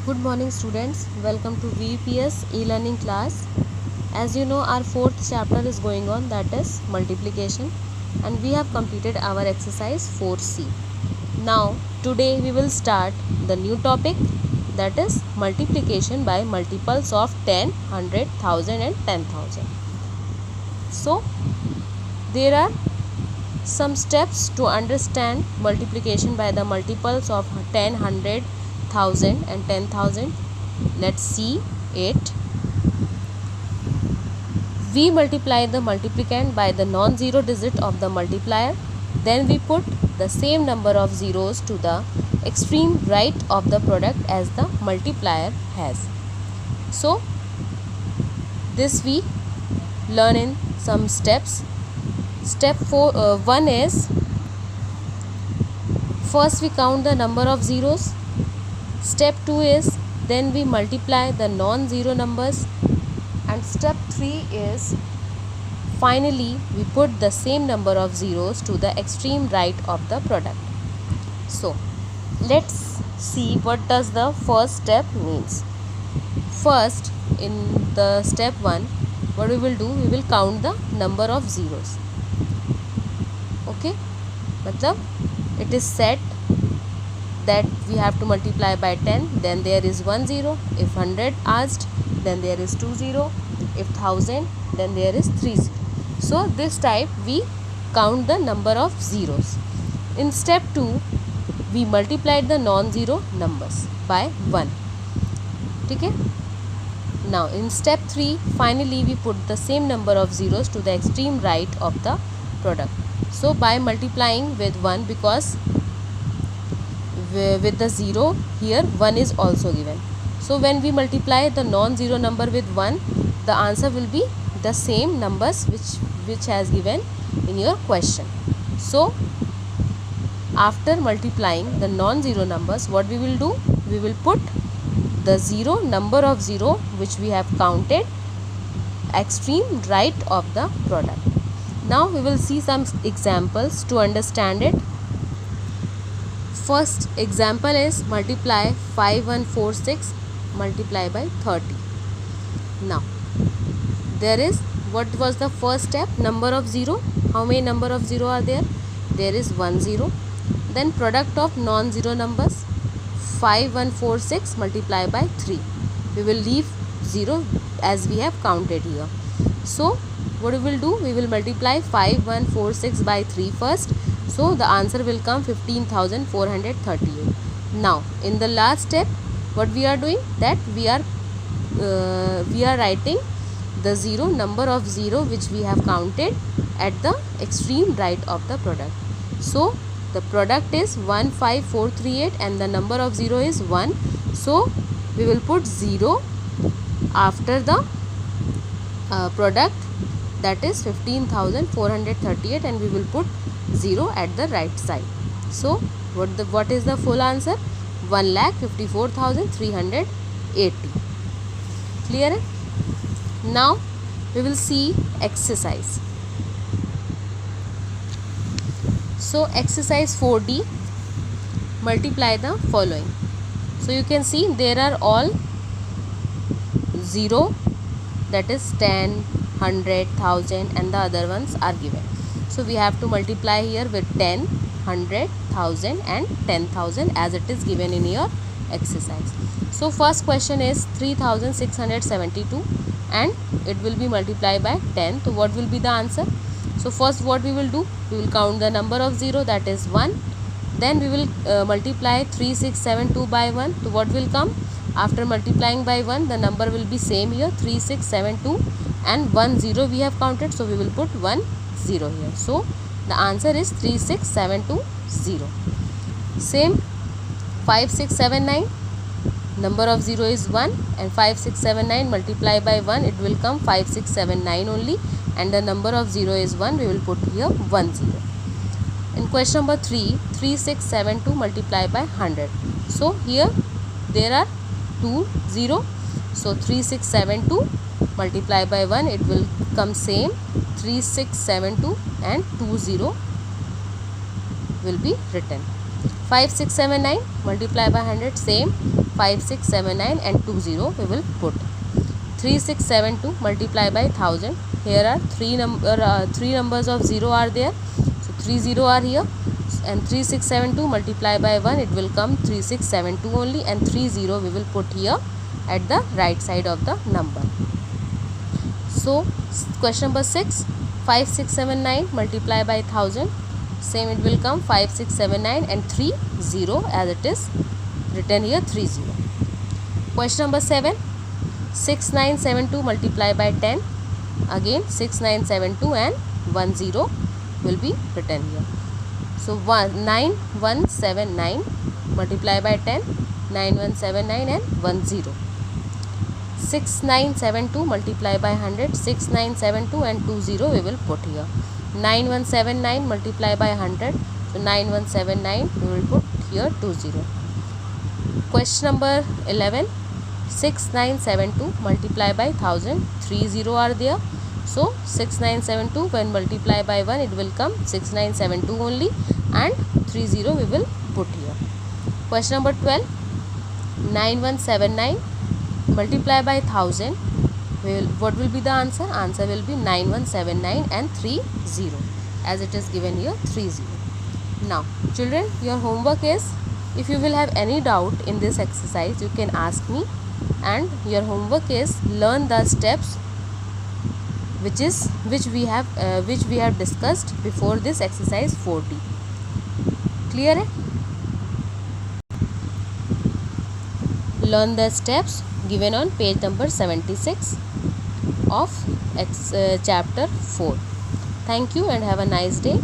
Good morning students, welcome to VPS e-learning class. As you know, our fourth chapter is going on, that is multiplication, and we have completed our exercise 4C. Now today we will start the new topic, that is multiplication by multiples of 10, 100, 1000 and 10,000. So there are some steps to understand multiplication by the multiples of 10, 100, 1000 and 10,000. Let's see it. We multiply the multiplicand by the non-zero digit of the multiplier. Then we put the same number of zeros to the extreme right of the product as the multiplier has. So this we learn in some steps. Step 1 is, first we count the number of zeros. Step 2 is, then we multiply the non-zero numbers. And step 3 is, finally we put the same number of zeros to the extreme right of the product. So let's see what does the first step means. First, in the step 1, what we will do, we will count the number of zeros. Okay, matlab it is set that we have to multiply by 10, then there is 1 0. If 100 asked, then there is 2 0. If 1000, then there is 3 0. So this type we count the number of zeros. In step 2, we multiplied the non-zero numbers by 1. Okay. Now in step 3, finally we put the same number of zeros to the extreme right of the product. So by multiplying with 1, because with the 0 here 1 is also given. So when we multiply the non-zero number with 1, the answer will be the same numbers which has given in your question. So after multiplying the non-zero numbers, what we will do? We will put the zero number of 0 which we have counted extreme right of the product. Now we will see some examples to understand it. First example is multiply 5146 multiply by 30. Now there is, what was the first step? Number of 0. How many number of 0 are there? There is 1 0. Then product of non-zero numbers, 5146 multiply by 3. We will leave 0 as we have counted here. So what we will do? We will multiply 5146 by 3 first. So the answer will come 15,438. Now in the last step, what we are doing, that we are writing the zero number of 0 which we have counted at the extreme right of the product. So the product is 15438 and the number of 0 is 1. So we will put 0 after the product, that is 15,438, and we will put 0 at the right side. So what is the full answer? 1,54,380. Clear? Now we will see exercise. So exercise 4D, multiply the following. So you can see there are all 0, that is 10, 100, 1000 and the other ones are given. So we have to multiply here with 10, 100, 1000 and 10,000 as it is given in your exercise. So first question is 3672 and it will be multiplied by 10. So what will be the answer? So first what we will do? We will count the number of 0, that is 1. Then we will multiply 3672 by 1. So what will come? After multiplying by 1, the number will be same here, 3672, and 1 0 we have counted, so we will put 1 0 here. So the answer is 36720. Same 5679, number of 0 is 1 and 5679 multiply by 1, it will come 5679 only, and the number of 0 is 1, we will put here 1 0. In question number 3, 3672 multiply by 100. So here there are 2 0. So 3672 multiply by 1, it will come same 3672 and 2 0 will be written. 5679 multiply by 100, same 5, 6, 7, 9 and 2 0 we will put. 3, 6, 7, 2 multiply by 1000. Here are three numbers of 0 are there. So 3 0 are here, and 3, 6, 7, 2 multiply by 1, it will come 3, 6, 7, 2 only, and 3 0 we will put here at the right side of the number. So question number 6, 5, 6, 7, 9 multiply by 1000. Same, it will come 5, 6, 7, 9 and 3 0 as it is written here 3 0. Question number 7, 6, 9, 7, 2 multiply by 10. Again 6, 9, 7, 2 and 1 0 will be written here. So 9, 1, 7, 9 multiply by 10. 9, 1, 7, 9 and 1 0. 6, 9, 7, 2 multiply by 100. 6, 9, 7, 2 and 2 0 we will put here. 9, 1, 7, 9 multiply by 100. So 9, 1, 7, 9 we will put here 2 0. Question number 11, 6, 9, 7, 2 multiply by 1000. 3 0 are there. So 6, 9, 7, 2 when multiply by 1, it will come 6, 9, 7, 2 only, and 3 0 we will put here. Question number 12, 9, 1, 7, 9 multiply by 1000. What will be the answer? Answer will be 9, 1, 7, 9 and 3 0 as it is given here 3 0. Now children, your homework is, if you will have any doubt in this exercise, you can ask me, and your homework is learn the steps which we have discussed before this exercise 4D. Clear hai? Learn the steps given on page number 76 of chapter 4. Thank you and have a nice day.